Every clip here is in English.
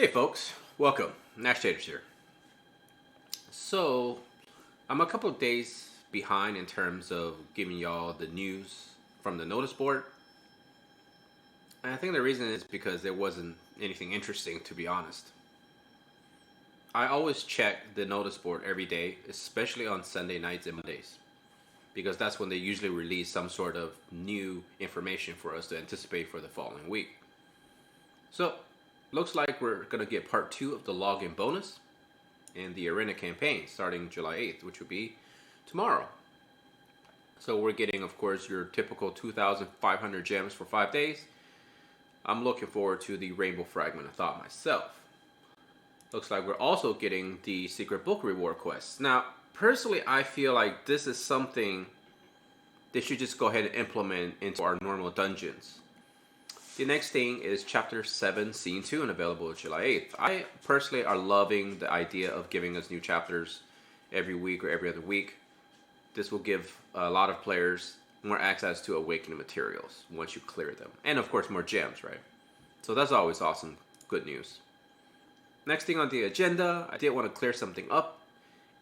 Hey folks, welcome. Nashtaters here. So, I'm a couple of days behind in terms of giving y'all the news from the notice board. And I think the reason is because there wasn't anything interesting, to be honest. I always check the notice board every day, especially on Sunday nights and Mondays, because that's when they usually release some sort of new information for us to anticipate for the following week. So, looks like we're going to get part 2 of the login bonus and the arena campaign starting July 8th, which will be tomorrow. So we're getting, of course, your typical 2,500 gems for 5 days. I'm looking forward to the rainbow fragment of thought myself. Looks like we're also getting the secret book reward quests. Now, personally, I feel like this is something they should just go ahead and implement into our normal dungeons. The next thing is Chapter 7, Scene 2, and available July 8th. I personally are loving the idea of giving us new chapters every week or every other week. This will give a lot of players more access to awakening materials once you clear them. And of course, more gems, right? So that's always awesome. Good news. Next thing on the agenda, I did want to clear something up.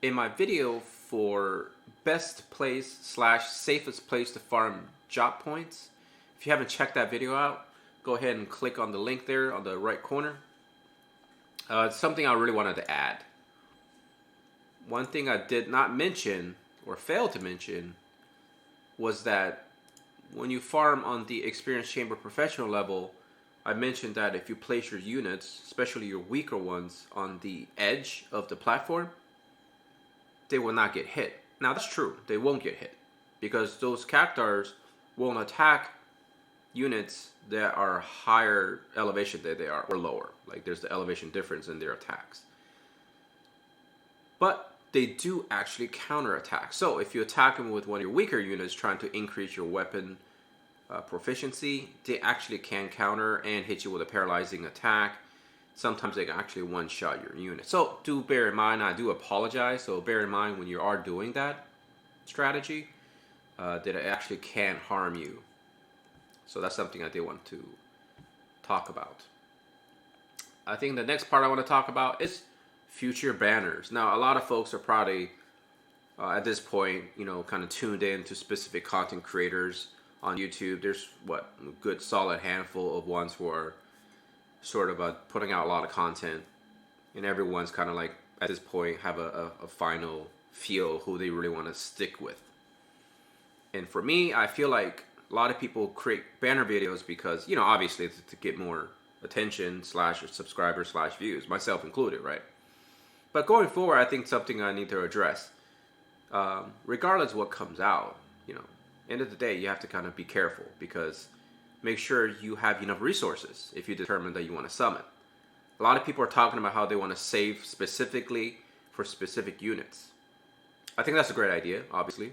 In my video for best place / safest place to farm job points, if you haven't checked that video out, go ahead and click on the link there on the right corner. It's something I really wanted to add. One thing I did not mention or failed to mention was that when you farm on the Experience Chamber Professional level, I mentioned that if you place your units, especially your weaker ones, on the edge of the platform, they will not get hit. Now that's true, they won't get hit because those cactars won't attack units that are higher elevation than they are or lower. Like there's the elevation difference in their attacks. But they do actually counterattack. So if you attack them with one of your weaker units trying to increase your weapon proficiency, they actually can counter and hit you with a paralyzing attack. Sometimes they can actually one-shot your unit. So do bear in mind, I do apologize. So bear in mind when you are doing that strategy, that it actually can harm you. So that's something I did want to talk about. I think the next part I want to talk about is future banners. Now, a lot of folks are probably at this point, kind of tuned in to specific content creators on YouTube. There's a good solid handful of ones who are sort of putting out a lot of content, and everyone's kind of like at this point have a final feel who they really want to stick with. And for me, I feel like a lot of people create banner videos because, obviously to get more attention / subscribers / views, myself included, right? But going forward, I think something I need to address, regardless of what comes out, end of the day, you have to kind of be careful because make sure you have enough resources if you determine that you want to summon. A lot of people are talking about how they want to save specifically for specific units. I think that's a great idea, obviously.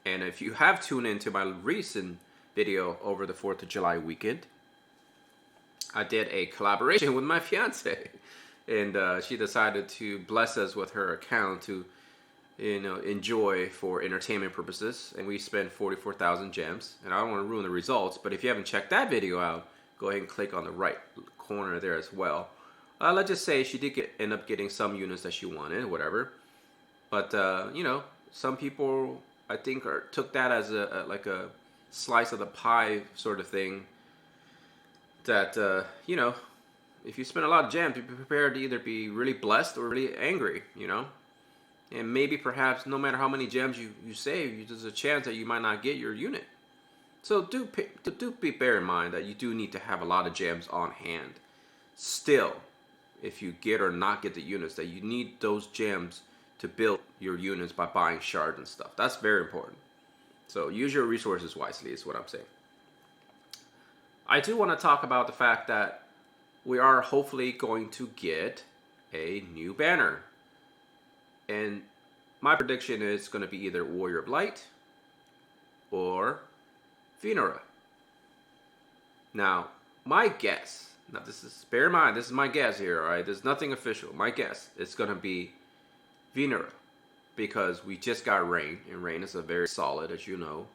And if you have tuned into my recent video over the 4th of July weekend, I did a collaboration with my fiance. And she decided to bless us with her account to, enjoy for entertainment purposes. And we spent 44,000 gems. And I don't want to ruin the results, but if you haven't checked that video out, go ahead and click on the right corner there as well. Let's just say she did end up getting some units that she wanted, whatever. But, some people, I think, took that as a slice of the pie sort of thing. That if you spend a lot of gems, be prepared to either be really blessed or really angry. And maybe perhaps no matter how many gems you save, there's a chance that you might not get your unit. So do bear in mind that you do need to have a lot of gems on hand. Still, if you get or not get the units, that you need those gems to build your units by buying shards and stuff. That's very important. So use your resources wisely is what I'm saying. I do want to talk about the fact that we are hopefully going to get a new banner. And my prediction is going to be either Warrior of Light or Vinera. Now, my guess, bear in mind, this is my guess here, all right? There's nothing official. My guess is going to be Vinera, because we just got Rain, and Rain is a very solid, as you know,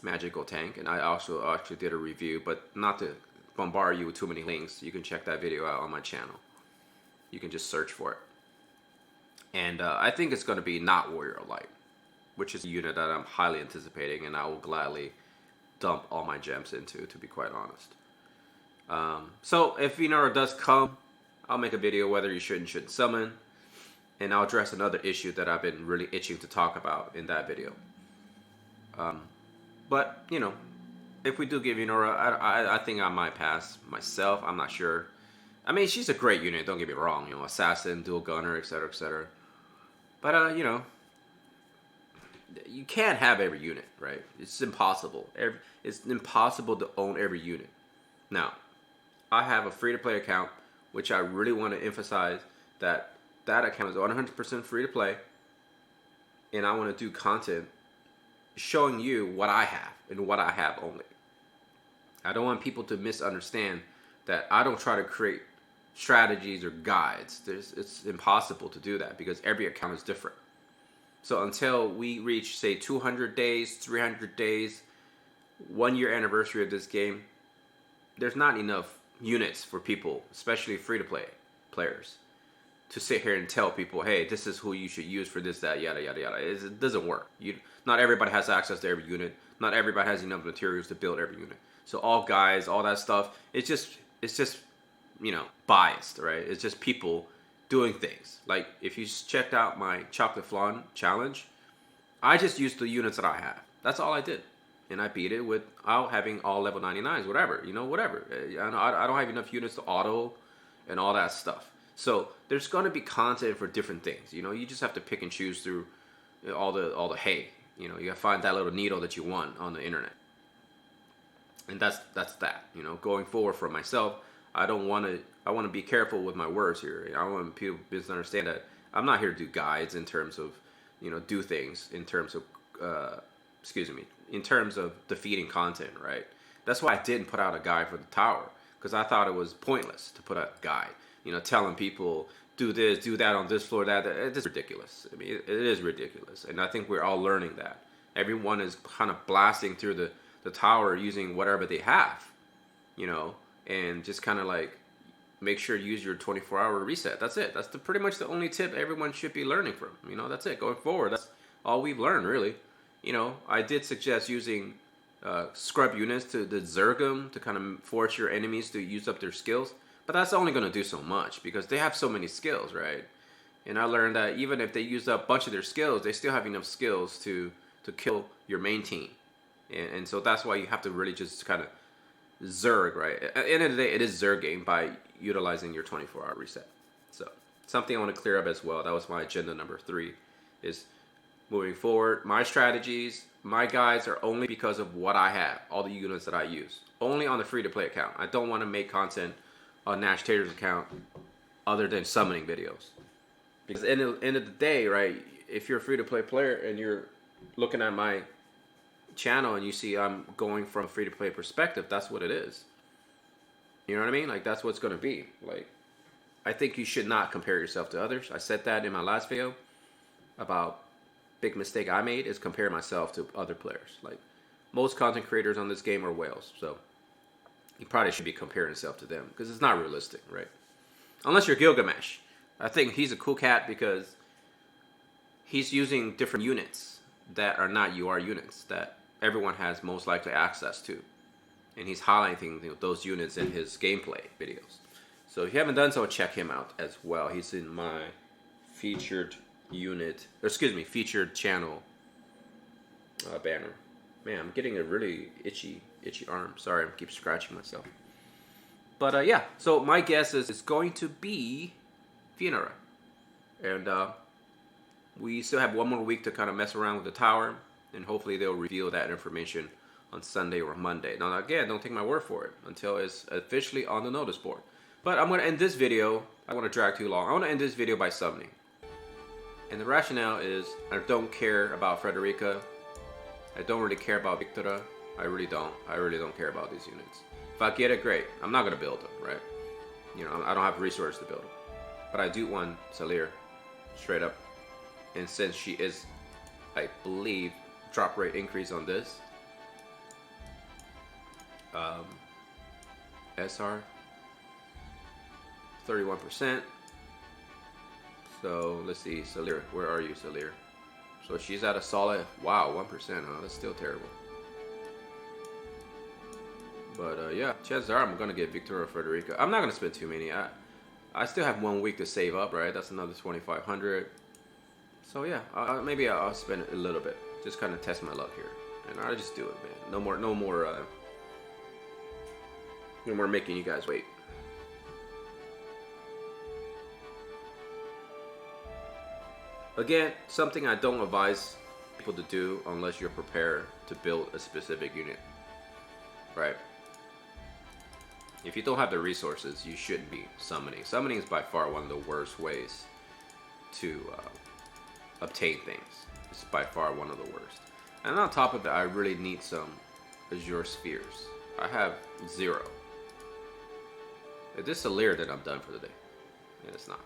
magical tank. And I also actually did a review, but not to bombard you with too many links, you can check that video out on my channel. You can just search for it. And I think it's going to be not Warrior Light, which is a unit that I'm highly anticipating, and I will gladly dump all my gems into, to be quite honest. So if Vinera does come, I'll make a video whether you should and shouldn't summon, and I'll address another issue that I've been really itching to talk about in that video. But, you know, if we do get Vinera, I think I might pass myself. I'm not sure. I mean, she's a great unit, don't get me wrong. You know, assassin, dual gunner, etc., etc. But, you know, you can't have every unit, right? It's impossible. It's impossible to own every unit. Now, I have a free-to-play account, which I really want to emphasize that account is 100% free-to-play, and I want to do content showing you what I have and what I have only. I don't want people to misunderstand that I don't try to create strategies or guides. It's impossible to do that because every account is different. So until we reach, say, 200 days, 300 days, 1 year anniversary of this game, there's not enough units for people, especially free-to-play players, to sit here and tell people, hey, this is who you should use for this, that, yada, yada, yada. It doesn't work. Not everybody has access to every unit. Not everybody has enough materials to build every unit. So all guys, all that stuff, it's just, you know, biased, right? It's just people doing things. Like, if you checked out my chocolate flan challenge, I just used the units that I have. That's all I did. And I beat it without having all level 99s, whatever, you know, whatever. I don't have enough units to auto and all that stuff. So there's going to be content for different things. You know, you just have to pick and choose through all the hay. You know, you got to find that little needle that you want on the internet. And that's that. You know, going forward for myself, I want to be careful with my words here. I want people to understand that I'm not here to do guides in terms of, you know, do things in terms of, in terms of defeating content, right? That's why I didn't put out a guide for the tower, because I thought it was pointless to put out a guide. You know, telling people, do this, do that on this floor, that. It's ridiculous. I mean, it is ridiculous. And I think we're all learning that. Everyone is kind of blasting through the tower using whatever they have, you know, and just kind of like make sure you use your 24-hour reset. That's it. That's pretty much the only tip everyone should be learning from. You know, that's it. Going forward, that's all we've learned, really. You know, I did suggest using scrub units to the Zergum to kind of force your enemies to use up their skills. But that's only going to do so much because they have so many skills, right? And I learned that even if they use up a bunch of their skills, they still have enough skills to kill your main team. And so that's why you have to really just kind of Zerg, right? At the end of the day, it is Zerging by utilizing your 24-hour reset. So something I want to clear up as well. That was my agenda number 3, is moving forward. My strategies, my guides are only because of what I have, all the units that I use. Only on the free-to-play account. I don't want to make content on Nashtaters account other than summoning videos. Because at the end of the day, right, if you're a free-to-play player and you're looking at my channel and you see I'm going from a free-to-play perspective, that's what it is. You know what I mean? Like, that's what's going to be. Like, I think you should not compare yourself to others. I said that in my last video about big mistake I made is compare myself to other players. Like, most content creators on this game are whales, so you probably should be comparing yourself to them because it's not realistic, right? Unless you're Gilgamesh. I think he's a cool cat because he's using different units that are not UR units that everyone has most likely access to. And he's highlighting those units in his gameplay videos. So if you haven't done so, check him out as well. He's in my featured channel banner. Man, I'm getting a really itchy arm. Sorry, I keep scratching myself. But yeah, so my guess is it's going to be Vinera. And we still have 1 more week to kind of mess around with the tower. And hopefully they'll reveal that information on Sunday or Monday. Now again, don't take my word for it until it's officially on the notice board. But I'm going to end this video. I don't want to drag too long. I want to end this video by summoning. And the rationale is I don't care about Frederica. I don't really care about Victora. I really don't. I really don't care about these units. If I get it, great. I'm not going to build them, right? You know, I don't have resources to build them. But I do want Salir, straight up. And since she is, I believe, drop rate increase on this. SR, 31%. So let's see, Salir, where are you, Salir? So she's at a solid, wow, 1%, huh? That's still terrible. But yeah, chances are I'm gonna get Victoria Frederica. I'm not gonna spend too many. I still have 1 week to save up, right? That's another 2,500. So yeah, maybe I'll spend a little bit, just kind of test my luck here, and I'll just do it, man. No more making you guys wait. Again, something I don't advise people to do unless you're prepared to build a specific unit, right? If you don't have the resources, you shouldn't be summoning. Summoning is by far one of the worst ways to obtain things. It's by far one of the worst. And on top of that, I really need some Azure Spheres. I have 0. If this is a Lear, then I'm done for the day. And it's not.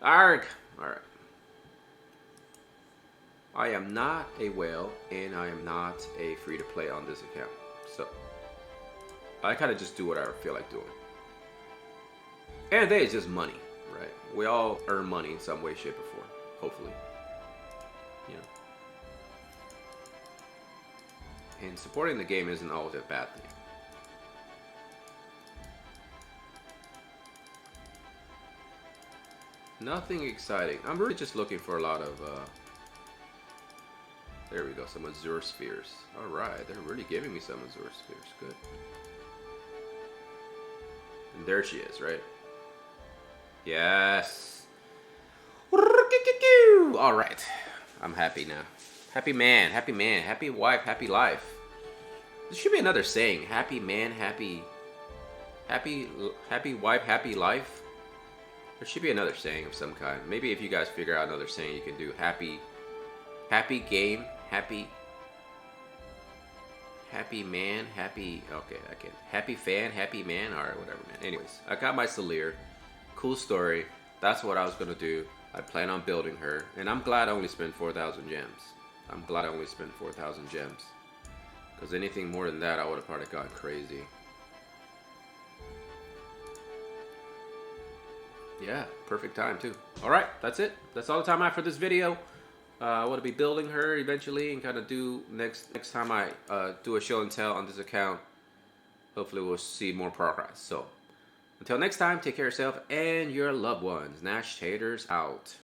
Alright. I am not a whale, and I am not a free-to-play on this account. So I kind of just do what I feel like doing. And they is just money, right? We all earn money in some way, shape, or form. Hopefully. You know. And supporting the game isn't always a bad thing. Nothing exciting. I'm really just looking for a lot of there we go, some Azure Spheres. Alright, they're really giving me some Azure Spheres. Good. And there she is, right? Yes. Alright. I'm happy now. Happy man, happy wife, happy life. There should be another saying. Happy man, happy wife, happy life. There should be another saying of some kind. Maybe if you guys figure out another saying, you can do happy game, happy man, okay, I can. Happy fan, happy man, alright, whatever, man. Anyways, I got my Salir. Cool story. That's what I was gonna do. I plan on building her, and I'm glad I only spent 4,000 gems. I'm glad I only spent 4,000 gems. Because anything more than that, I would have probably gone crazy. Yeah, perfect time too. Alright, that's it. That's all the time I have for this video. I want to be building her eventually and kind of do next time I do a show and tell on this account. Hopefully we'll see more progress. So until next time, take care of yourself and your loved ones. Nashtaters out.